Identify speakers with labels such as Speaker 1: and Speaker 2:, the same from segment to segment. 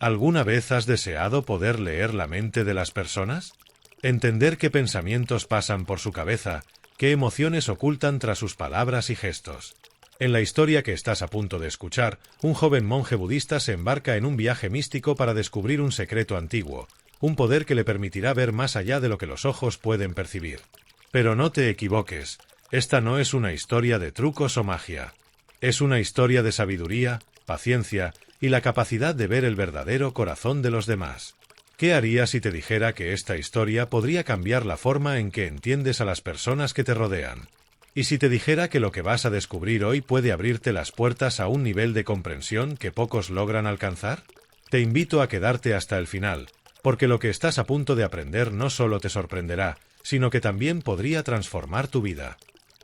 Speaker 1: ¿Alguna vez has deseado poder leer la mente de las personas? Entender qué pensamientos pasan por su cabeza, qué emociones ocultan tras sus palabras y gestos. En la historia que estás a punto de escuchar, un joven monje budista se embarca en un viaje místico para descubrir un secreto antiguo, un poder que le permitirá ver más allá de lo que los ojos pueden percibir. Pero no te equivoques, esta no es una historia de trucos o magia. Es una historia de sabiduría, paciencia y la capacidad de ver el verdadero corazón de los demás. ¿Qué harías si te dijera que esta historia podría cambiar la forma en que entiendes a las personas que te rodean? ¿Y si te dijera que lo que vas a descubrir hoy puede abrirte las puertas a un nivel de comprensión que pocos logran alcanzar? Te invito a quedarte hasta el final, porque lo que estás a punto de aprender no solo te sorprenderá, sino que también podría transformar tu vida.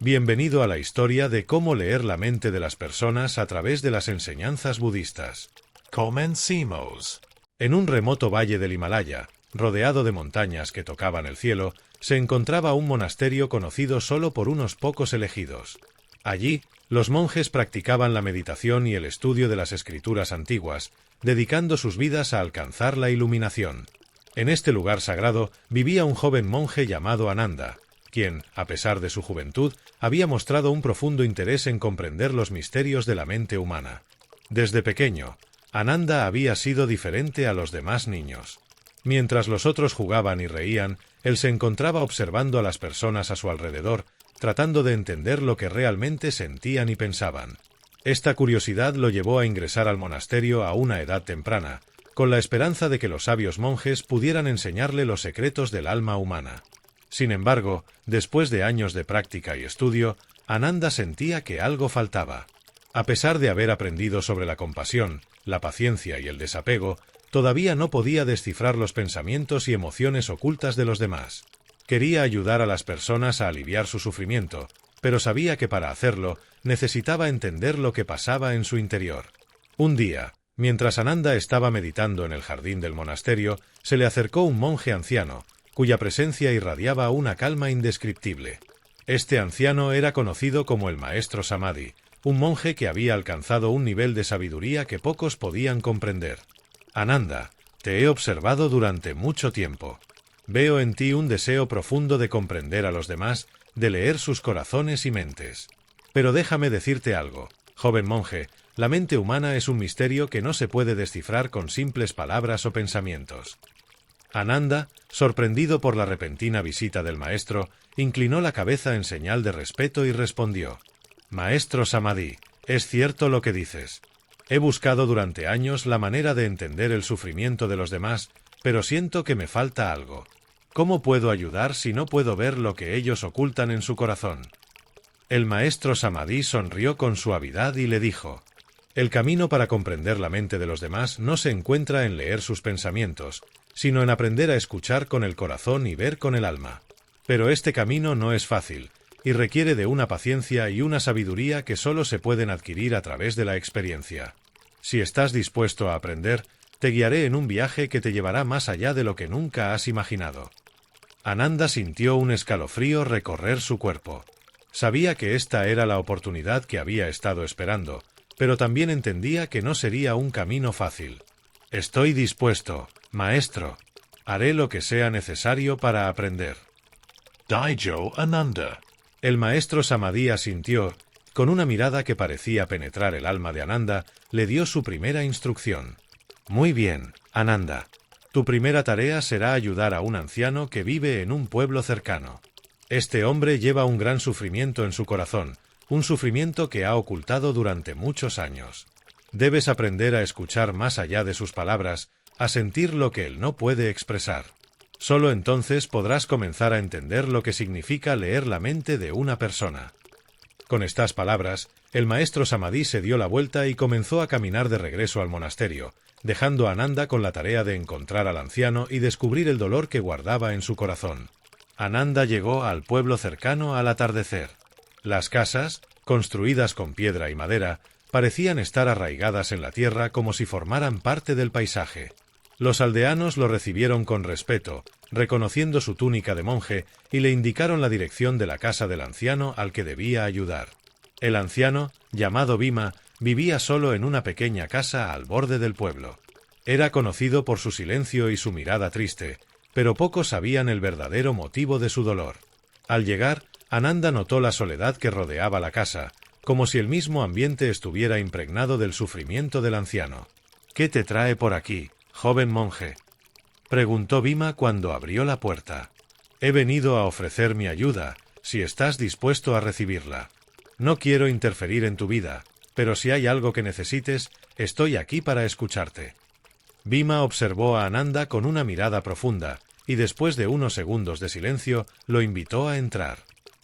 Speaker 1: Bienvenido a la historia de cómo leer la mente de las personas a través de las enseñanzas budistas. Comencemos. En un remoto valle del Himalaya, rodeado de montañas que tocaban el cielo, se encontraba un monasterio conocido solo por unos pocos elegidos. Allí, los monjes practicaban la meditación y el estudio de las escrituras antiguas, dedicando sus vidas a alcanzar la iluminación. En este lugar sagrado vivía un joven monje llamado Ananda, quien, a pesar de su juventud, había mostrado un profundo interés en comprender los misterios de la mente humana. Desde pequeño, Ananda había sido diferente a los demás niños. Mientras los otros jugaban y reían, él se encontraba observando a las personas a su alrededor, tratando de entender lo que realmente sentían y pensaban. Esta curiosidad lo llevó a ingresar al monasterio a una edad temprana, con la esperanza de que los sabios monjes pudieran enseñarle los secretos del alma humana. Sin embargo, después de años de práctica y estudio, Ananda sentía que algo faltaba. A pesar de haber aprendido sobre la compasión, la paciencia y el desapego, todavía no podía descifrar los pensamientos y emociones ocultas de los demás. Quería ayudar a las personas a aliviar su sufrimiento, pero sabía que para hacerlo necesitaba entender lo que pasaba en su interior. Un día, mientras Ananda estaba meditando en el jardín del monasterio, se le acercó un monje anciano, cuya presencia irradiaba una calma indescriptible. Este anciano era conocido como el maestro Samadhi, un monje que había alcanzado un nivel de sabiduría que pocos podían comprender. Ananda, te he observado durante mucho tiempo. Veo en ti un deseo profundo de comprender a los demás, de leer sus corazones y mentes. Pero déjame decirte algo, joven monje, la mente humana es un misterio que no se puede descifrar con simples palabras o pensamientos. Ananda, sorprendido por la repentina visita del maestro, inclinó la cabeza en señal de respeto y respondió: Maestro Samadhi, es cierto lo que dices. He buscado durante años la manera de entender el sufrimiento de los demás, pero siento que me falta algo. ¿Cómo puedo ayudar si no puedo ver lo que ellos ocultan en su corazón? El maestro Samadhi sonrió con suavidad y le dijo: El camino para comprender la mente de los demás no se encuentra en leer sus pensamientos, sino en aprender a escuchar con el corazón y ver con el alma. Pero este camino no es fácil, y requiere de una paciencia y una sabiduría que solo se pueden adquirir a través de la experiencia. Si estás dispuesto a aprender, te guiaré en un viaje que te llevará más allá de lo que nunca has imaginado. Ananda sintió un escalofrío recorrer su cuerpo. Sabía que esta era la oportunidad que había estado esperando, pero también entendía que no sería un camino fácil. Estoy dispuesto, maestro. Haré lo que sea necesario para aprender. Daijo Ananda. El maestro Samadhi asintió, con una mirada que parecía penetrar el alma de Ananda, le dio su primera instrucción. Muy bien, Ananda. Tu primera tarea será ayudar a un anciano que vive en un pueblo cercano. Este hombre lleva un gran sufrimiento en su corazón, un sufrimiento que ha ocultado durante muchos años. Debes aprender a escuchar más allá de sus palabras, a sentir lo que él no puede expresar. Solo entonces podrás comenzar a entender lo que significa leer la mente de una persona. Con estas palabras, el maestro Samadhi se dio la vuelta y comenzó a caminar de regreso al monasterio, dejando a Ananda con la tarea de encontrar al anciano y descubrir el dolor que guardaba en su corazón. Ananda llegó al pueblo cercano al atardecer. Las casas, construidas con piedra y madera, parecían estar arraigadas en la tierra como si formaran parte del paisaje. Los aldeanos lo recibieron con respeto, reconociendo su túnica de monje, y le indicaron la dirección de la casa del anciano al que debía ayudar. El anciano, llamado Bhima, vivía solo en una pequeña casa al borde del pueblo. Era conocido por su silencio y su mirada triste, pero pocos sabían el verdadero motivo de su dolor. Al llegar, Ananda notó la soledad que rodeaba la casa, como si el mismo ambiente estuviera impregnado del sufrimiento del anciano. «¿Qué te trae por aquí, joven monje?», preguntó Bhima cuando abrió la puerta. «He venido a ofrecer mi ayuda, si estás dispuesto a recibirla. No quiero interferir en tu vida, pero si hay algo que necesites, estoy aquí para escucharte». Bhima observó a Ananda con una mirada profunda, y después de unos segundos de silencio, lo invitó a entrar.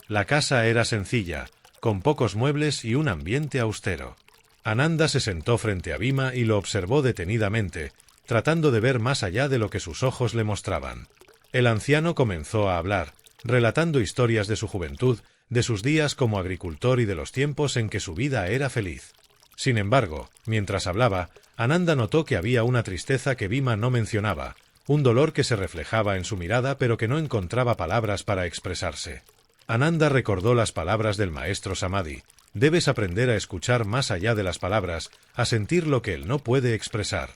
Speaker 1: La casa era sencilla, con pocos muebles y un ambiente austero. Ananda se sentó frente a Bhima y lo observó detenidamente, tratando de ver más allá de lo que sus ojos le mostraban. El anciano comenzó a hablar, relatando historias de su juventud, de sus días como agricultor y de los tiempos en que su vida era feliz. Sin embargo, mientras hablaba, Ananda notó que había una tristeza que Bhima no mencionaba, un dolor que se reflejaba en su mirada pero que no encontraba palabras para expresarse. Ananda recordó las palabras del maestro Samadhi: «Debes aprender a escuchar más allá de las palabras, a sentir lo que él no puede expresar».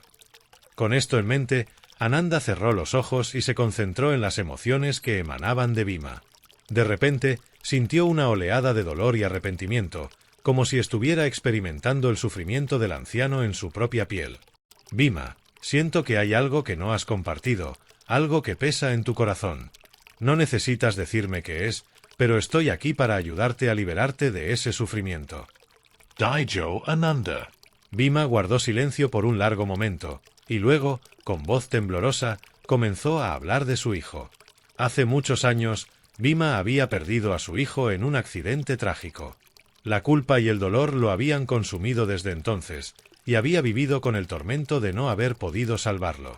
Speaker 1: Con esto en mente, Ananda cerró los ojos y se concentró en las emociones que emanaban de Bhima. De repente, sintió una oleada de dolor y arrepentimiento, como si estuviera experimentando el sufrimiento del anciano en su propia piel. «Bhima, siento que hay algo que no has compartido, algo que pesa en tu corazón. No necesitas decirme qué es, pero estoy aquí para ayudarte a liberarte de ese sufrimiento».
Speaker 2: Daijo Ananda.
Speaker 1: Bhima guardó silencio por un largo momento, y luego, con voz temblorosa, comenzó a hablar de su hijo. Hace muchos años, Bhima había perdido a su hijo en un accidente trágico. La culpa y el dolor lo habían consumido desde entonces, y había vivido con el tormento de no haber podido salvarlo.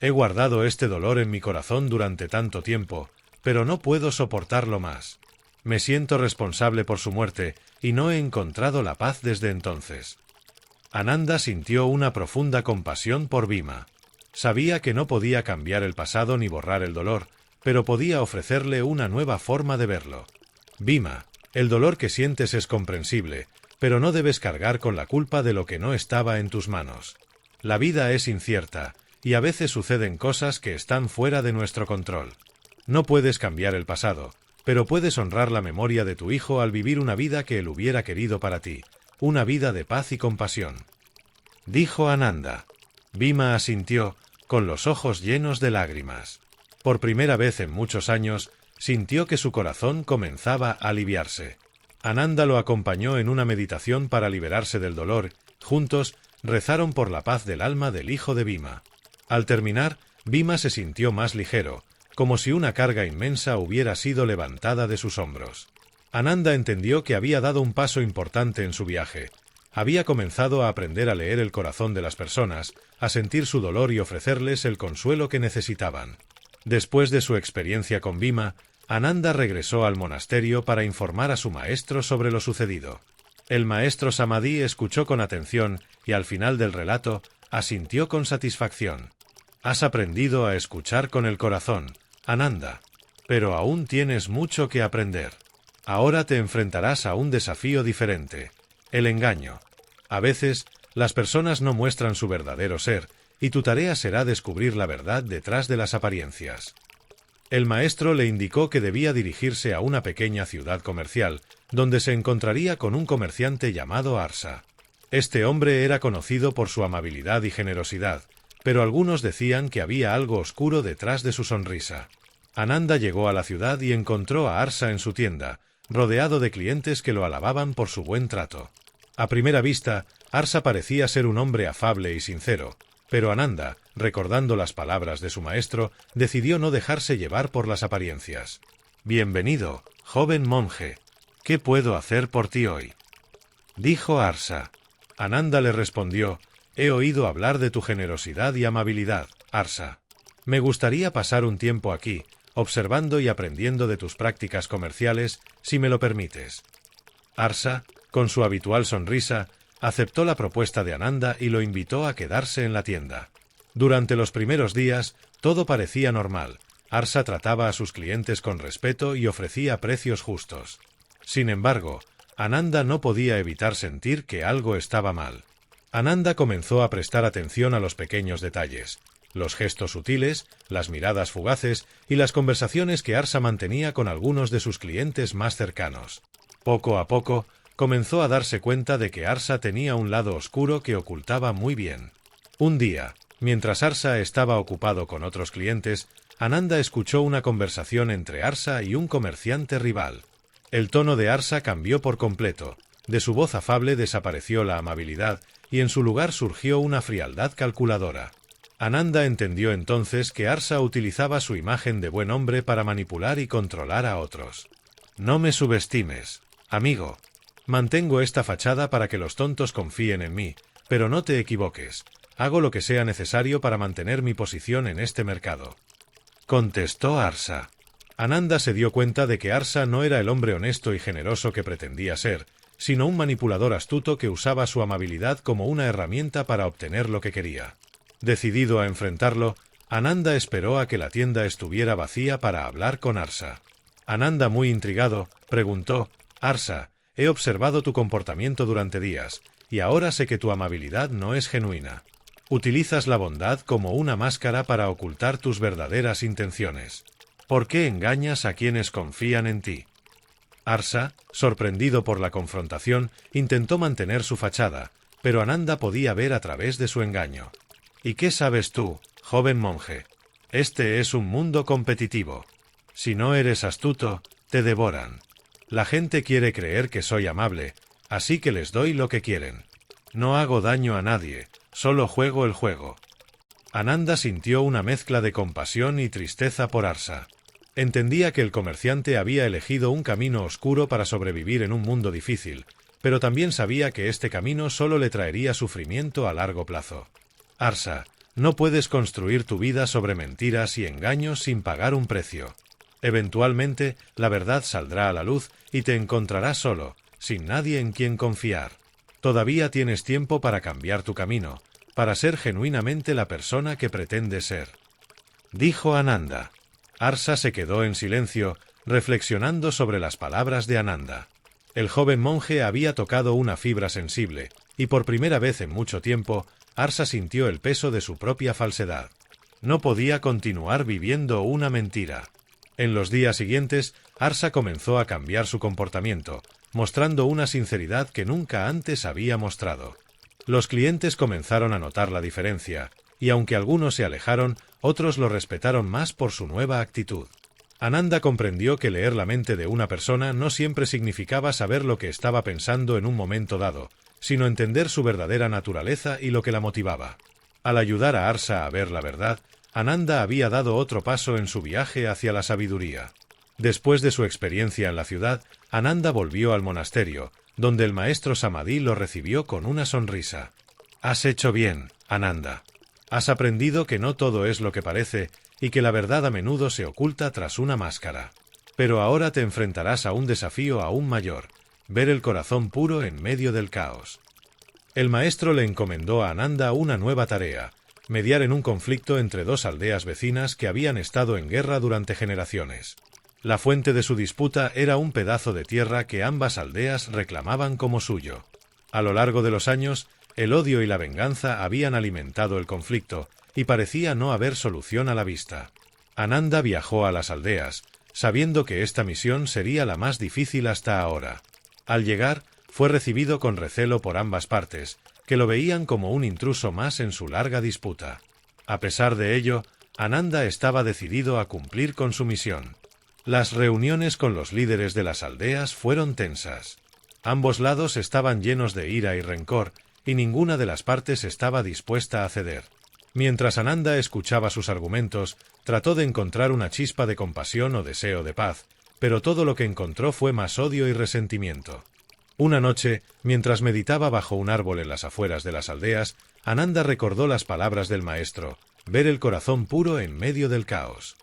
Speaker 1: «He guardado este dolor en mi corazón durante tanto tiempo, pero no puedo soportarlo más. Me siento responsable por su muerte, y no he encontrado la paz desde entonces». Ananda sintió una profunda compasión por Bhima. Sabía que no podía cambiar el pasado ni borrar el dolor, pero podía ofrecerle una nueva forma de verlo. «Bhima, el dolor que sientes es comprensible, pero no debes cargar con la culpa de lo que no estaba en tus manos. La vida es incierta, y a veces suceden cosas que están fuera de nuestro control. No puedes cambiar el pasado, pero puedes honrar la memoria de tu hijo al vivir una vida que él hubiera querido para ti, una vida de paz y compasión», dijo Ananda. Bhima asintió, con los ojos llenos de lágrimas. Por primera vez en muchos años, sintió que su corazón comenzaba a aliviarse. Ananda lo acompañó en una meditación para liberarse del dolor. Juntos, rezaron por la paz del alma del hijo de Bhima. Al terminar, Bhima se sintió más ligero, como si una carga inmensa hubiera sido levantada de sus hombros. Ananda entendió que había dado un paso importante en su viaje. Había comenzado a aprender a leer el corazón de las personas, a sentir su dolor y ofrecerles el consuelo que necesitaban. Después de su experiencia con Bhima, Ananda regresó al monasterio para informar a su maestro sobre lo sucedido. El maestro Samadhi escuchó con atención y al final del relato asintió con satisfacción. «Has aprendido a escuchar con el corazón, Ananda, pero aún tienes mucho que aprender. Ahora te enfrentarás a un desafío diferente: el engaño. A veces, las personas no muestran su verdadero ser, y tu tarea será descubrir la verdad detrás de las apariencias». El maestro le indicó que debía dirigirse a una pequeña ciudad comercial, donde se encontraría con un comerciante llamado Arsa. Este hombre era conocido por su amabilidad y generosidad, pero algunos decían que había algo oscuro detrás de su sonrisa. Ananda llegó a la ciudad y encontró a Arsa en su tienda, rodeado de clientes que lo alababan por su buen trato. A primera vista, Arsa parecía ser un hombre afable y sincero, pero Ananda, recordando las palabras de su maestro, decidió no dejarse llevar por las apariencias. «Bienvenido, joven monje. ¿Qué puedo hacer por ti hoy?», dijo Arsa. Ananda le respondió: «He oído hablar de tu generosidad y amabilidad, Arsa. Me gustaría pasar un tiempo aquí, observando y aprendiendo de tus prácticas comerciales, si me lo permites». Arsa, con su habitual sonrisa, aceptó la propuesta de Ananda y lo invitó a quedarse en la tienda. Durante los primeros días, todo parecía normal. Arsa trataba a sus clientes con respeto y ofrecía precios justos. Sin embargo, Ananda no podía evitar sentir que algo estaba mal. Ananda comenzó a prestar atención a los pequeños detalles, los gestos sutiles, las miradas fugaces y las conversaciones que Arsa mantenía con algunos de sus clientes más cercanos. Poco a poco, comenzó a darse cuenta de que Arsa tenía un lado oscuro que ocultaba muy bien. Un día, mientras Arsa estaba ocupado con otros clientes, Ananda escuchó una conversación entre Arsa y un comerciante rival. El tono de Arsa cambió por completo, de su voz afable desapareció la amabilidad y en su lugar surgió una frialdad calculadora. Ananda entendió entonces que Arsa utilizaba su imagen de buen hombre para manipular y controlar a otros. No me subestimes, amigo. Mantengo esta fachada para que los tontos confíen en mí, pero no te equivoques. Hago lo que sea necesario para mantener mi posición en este mercado. Contestó Arsa. Ananda se dio cuenta de que Arsa no era el hombre honesto y generoso que pretendía ser, sino un manipulador astuto que usaba su amabilidad como una herramienta para obtener lo que quería. Decidido a enfrentarlo, Ananda esperó a que la tienda estuviera vacía para hablar con Arsa. Ananda, muy intrigado, preguntó: Arsa, he observado tu comportamiento durante días, y ahora sé que tu amabilidad no es genuina. Utilizas la bondad como una máscara para ocultar tus verdaderas intenciones. ¿Por qué engañas a quienes confían en ti? Arsa, sorprendido por la confrontación, intentó mantener su fachada, pero Ananda podía ver a través de su engaño. ¿Y qué sabes tú, joven monje? Este es un mundo competitivo. Si no eres astuto, te devoran. La gente quiere creer que soy amable, así que les doy lo que quieren. No hago daño a nadie, solo juego el juego. Ananda sintió una mezcla de compasión y tristeza por Arsa. Entendía que el comerciante había elegido un camino oscuro para sobrevivir en un mundo difícil, pero también sabía que este camino solo le traería sufrimiento a largo plazo. Arsa, no puedes construir tu vida sobre mentiras y engaños sin pagar un precio. Eventualmente, la verdad saldrá a la luz y te encontrarás solo, sin nadie en quien confiar. Todavía tienes tiempo para cambiar tu camino, para ser genuinamente la persona que pretendes ser. Dijo Ananda. Arsa se quedó en silencio, reflexionando sobre las palabras de Ananda. El joven monje había tocado una fibra sensible, y por primera vez en mucho tiempo, Arsa sintió el peso de su propia falsedad. No podía continuar viviendo una mentira. En los días siguientes, Arsa comenzó a cambiar su comportamiento, mostrando una sinceridad que nunca antes había mostrado. Los clientes comenzaron a notar la diferencia, y aunque algunos se alejaron, otros lo respetaron más por su nueva actitud. Ananda comprendió que leer la mente de una persona no siempre significaba saber lo que estaba pensando en un momento dado, sino entender su verdadera naturaleza y lo que la motivaba. Al ayudar a Arsa a ver la verdad, Ananda había dado otro paso en su viaje hacia la sabiduría. Después de su experiencia en la ciudad, Ananda volvió al monasterio, donde el maestro Samadhi lo recibió con una sonrisa. Has hecho bien, Ananda. Has aprendido que no todo es lo que parece y que la verdad a menudo se oculta tras una máscara. Pero ahora te enfrentarás a un desafío aún mayor: ver el corazón puro en medio del caos. El maestro le encomendó a Ananda una nueva tarea: mediar en un conflicto entre dos aldeas vecinas que habían estado en guerra durante generaciones. La fuente de su disputa era un pedazo de tierra que ambas aldeas reclamaban como suyo. A lo largo de los años, el odio y la venganza habían alimentado el conflicto, y parecía no haber solución a la vista. Ananda viajó a las aldeas, sabiendo que esta misión sería la más difícil hasta ahora. Al llegar, fue recibido con recelo por ambas partes, que lo veían como un intruso más en su larga disputa. A pesar de ello, Ananda estaba decidido a cumplir con su misión. Las reuniones con los líderes de las aldeas fueron tensas. Ambos lados estaban llenos de ira y rencor, y ninguna de las partes estaba dispuesta a ceder. Mientras Ananda escuchaba sus argumentos, trató de encontrar una chispa de compasión o deseo de paz, pero todo lo que encontró fue más odio y resentimiento. Una noche, mientras meditaba bajo un árbol en las afueras de las aldeas, Ananda recordó las palabras del maestro: ver el corazón puro en medio del caos.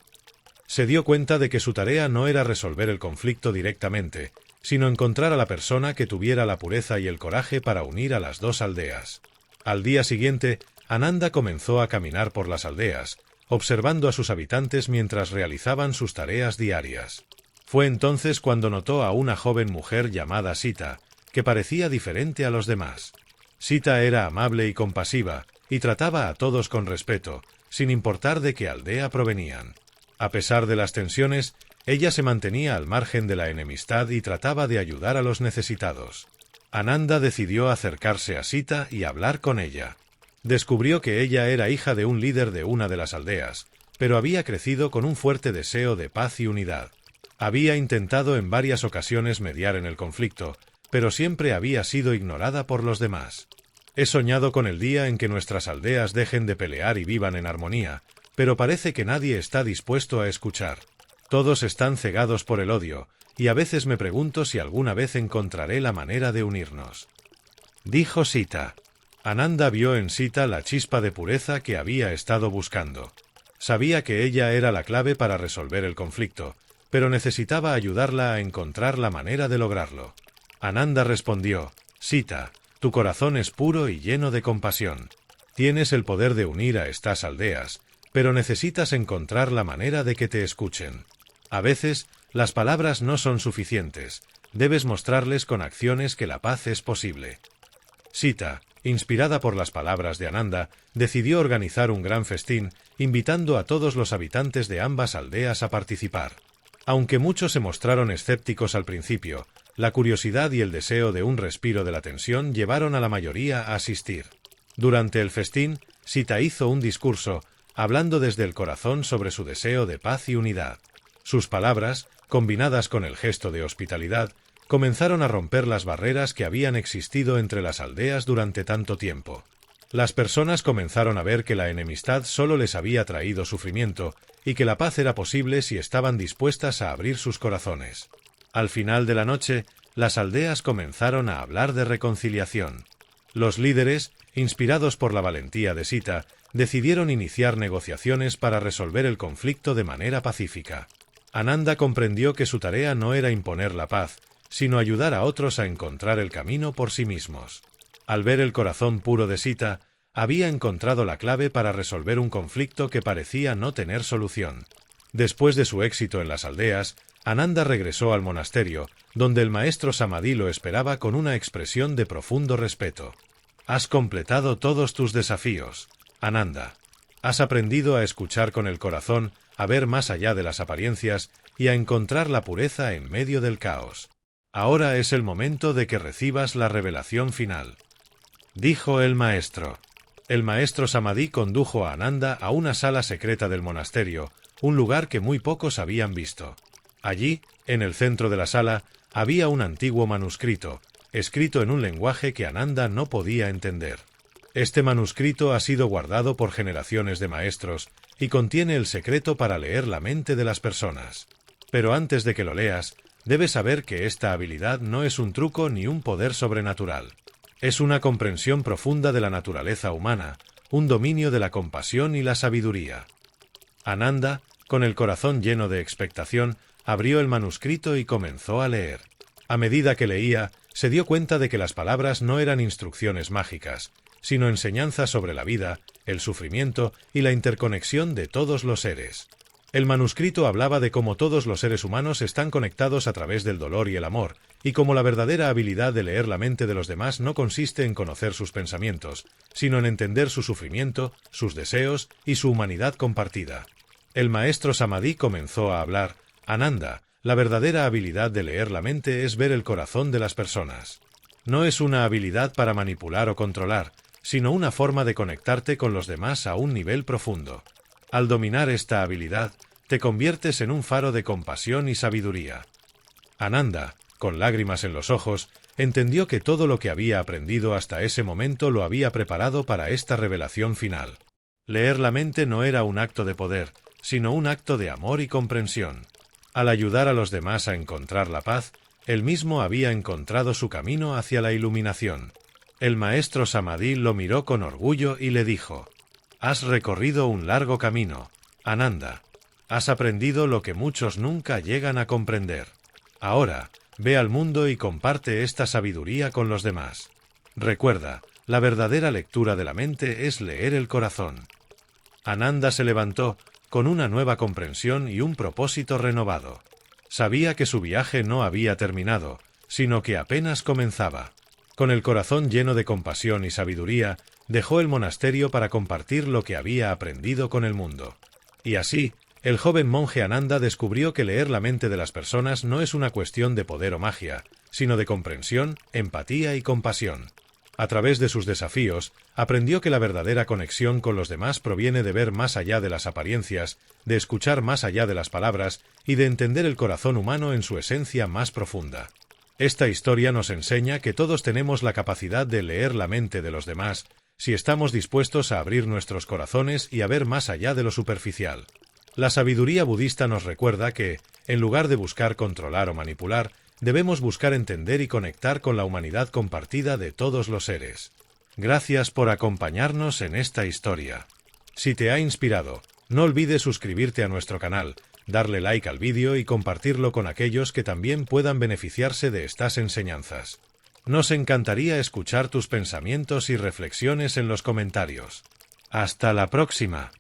Speaker 1: Se dio cuenta de que su tarea no era resolver el conflicto directamente, sino encontrar a la persona que tuviera la pureza y el coraje para unir a las dos aldeas. Al día siguiente, Ananda comenzó a caminar por las aldeas, observando a sus habitantes mientras realizaban sus tareas diarias. Fue entonces cuando notó a una joven mujer llamada Sita, que parecía diferente a los demás. Sita era amable y compasiva, y trataba a todos con respeto, sin importar de qué aldea provenían. A pesar de las tensiones, ella se mantenía al margen de la enemistad y trataba de ayudar a los necesitados. Ananda decidió acercarse a Sita y hablar con ella. Descubrió que ella era hija de un líder de una de las aldeas, pero había crecido con un fuerte deseo de paz y unidad. Había intentado en varias ocasiones mediar en el conflicto, pero siempre había sido ignorada por los demás. He soñado con el día en que nuestras aldeas dejen de pelear y vivan en armonía, pero parece que nadie está dispuesto a escuchar. Todos están cegados por el odio, y a veces me pregunto si alguna vez encontraré la manera de unirnos. Dijo Sita. Ananda vio en Sita la chispa de pureza que había estado buscando. Sabía que ella era la clave para resolver el conflicto, pero necesitaba ayudarla a encontrar la manera de lograrlo. Ananda respondió: Sita, tu corazón es puro y lleno de compasión. Tienes el poder de unir a estas aldeas, pero necesitas encontrar la manera de que te escuchen. A veces, las palabras no son suficientes. Debes mostrarles con acciones que la paz es posible. Sita, inspirada por las palabras de Ananda, decidió organizar un gran festín, invitando a todos los habitantes de ambas aldeas a participar. Aunque muchos se mostraron escépticos al principio, la curiosidad y el deseo de un respiro de la tensión llevaron a la mayoría a asistir. Durante el festín, Sita hizo un discurso, hablando desde el corazón sobre su deseo de paz y unidad. Sus palabras, combinadas con el gesto de hospitalidad, comenzaron a romper las barreras que habían existido entre las aldeas durante tanto tiempo. Las personas comenzaron a ver que la enemistad solo les había traído sufrimiento y que la paz era posible si estaban dispuestas a abrir sus corazones. Al final de la noche, las aldeas comenzaron a hablar de reconciliación. Los líderes, inspirados por la valentía de Sita, decidieron iniciar negociaciones para resolver el conflicto de manera pacífica. Ananda comprendió que su tarea no era imponer la paz, sino ayudar a otros a encontrar el camino por sí mismos. Al ver el corazón puro de Sita, había encontrado la clave para resolver un conflicto que parecía no tener solución. Después de su éxito en las aldeas, Ananda regresó al monasterio, donde el maestro Samadhi lo esperaba con una expresión de profundo respeto. Has completado todos tus desafíos, Ananda. Has aprendido a escuchar con el corazón, a ver más allá de las apariencias y a encontrar la pureza en medio del caos. Ahora es el momento de que recibas la revelación final. Dijo el maestro. El maestro Samadhi condujo a Ananda a una sala secreta del monasterio, un lugar que muy pocos habían visto. Allí, en el centro de la sala, había un antiguo manuscrito, escrito en un lenguaje que Ananda no podía entender. Este manuscrito ha sido guardado por generaciones de maestros y contiene el secreto para leer la mente de las personas. Pero antes de que lo leas, debes saber que esta habilidad no es un truco ni un poder sobrenatural. Es una comprensión profunda de la naturaleza humana, un dominio de la compasión y la sabiduría. Ananda, con el corazón lleno de expectación, abrió el manuscrito y comenzó a leer. A medida que leía, se dio cuenta de que las palabras no eran instrucciones mágicas, sino enseñanzas sobre la vida, el sufrimiento y la interconexión de todos los seres. El manuscrito hablaba de cómo todos los seres humanos están conectados a través del dolor y el amor, y cómo la verdadera habilidad de leer la mente de los demás no consiste en conocer sus pensamientos, sino en entender su sufrimiento, sus deseos y su humanidad compartida. El maestro Samadhi comenzó a hablar: Ananda, la verdadera habilidad de leer la mente es ver el corazón de las personas. No es una habilidad para manipular o controlar, sino una forma de conectarte con los demás a un nivel profundo. Al dominar esta habilidad, te conviertes en un faro de compasión y sabiduría. Ananda, con lágrimas en los ojos, entendió que todo lo que había aprendido hasta ese momento lo había preparado para esta revelación final. Leer la mente no era un acto de poder, sino un acto de amor y comprensión. Al ayudar a los demás a encontrar la paz, él mismo había encontrado su camino hacia la iluminación. El maestro Samadhi lo miró con orgullo y le dijo: Has recorrido un largo camino, Ananda. Has aprendido lo que muchos nunca llegan a comprender. Ahora, ve al mundo y comparte esta sabiduría con los demás. Recuerda, la verdadera lectura de la mente es leer el corazón. Ananda se levantó, con una nueva comprensión y un propósito renovado. Sabía que su viaje no había terminado, sino que apenas comenzaba. Con el corazón lleno de compasión y sabiduría, dejó el monasterio para compartir lo que había aprendido con el mundo. Y así, el joven monje Ananda descubrió que leer la mente de las personas no es una cuestión de poder o magia, sino de comprensión, empatía y compasión. A través de sus desafíos, aprendió que la verdadera conexión con los demás proviene de ver más allá de las apariencias, de escuchar más allá de las palabras y de entender el corazón humano en su esencia más profunda. Esta historia nos enseña que todos tenemos la capacidad de leer la mente de los demás si estamos dispuestos a abrir nuestros corazones y a ver más allá de lo superficial. La sabiduría budista nos recuerda que, en lugar de buscar controlar o manipular, debemos buscar entender y conectar con la humanidad compartida de todos los seres. Gracias por acompañarnos en esta historia. Si te ha inspirado, no olvides suscribirte a nuestro canal, darle like al vídeo y compartirlo con aquellos que también puedan beneficiarse de estas enseñanzas. Nos encantaría escuchar tus pensamientos y reflexiones en los comentarios. ¡Hasta la próxima!